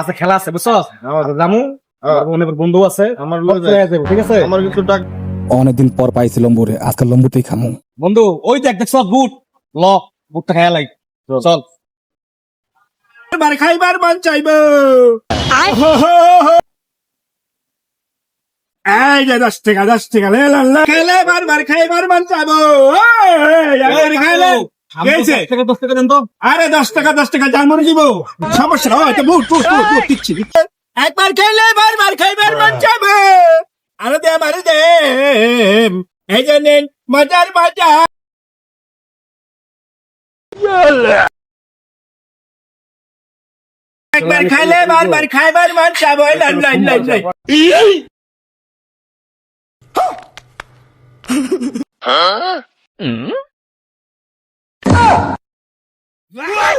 আছে খেলা আছে বুঝছো জামু অনেক বন্ধু আছে আমার ঠিক আছে আমার কিছু টাকা অনেকদিন পর পাইছি লম্বুরে, আজকে লম্বুতেই খামু। বন্ধু ওই দেখছ বুট ল বুটটা খেয়া লাই চল বার খাইবার মন চাইবো এই যে 10 টাকা লে লাল্লা খেলে বারবার খাইবার মন চাইবো খাইলে গেছে 10 টাকা দেন তো আরে 10 টাকা জান মরে দিব সমস্যা না তো বুট দিচ্ছি একবার খেলে বারবার খাইবার মন চাইবে আরে দে মারি দে এই যে নেন মজার মজা একবার খাইলে বারবার খাইবার মন চাইবে লাই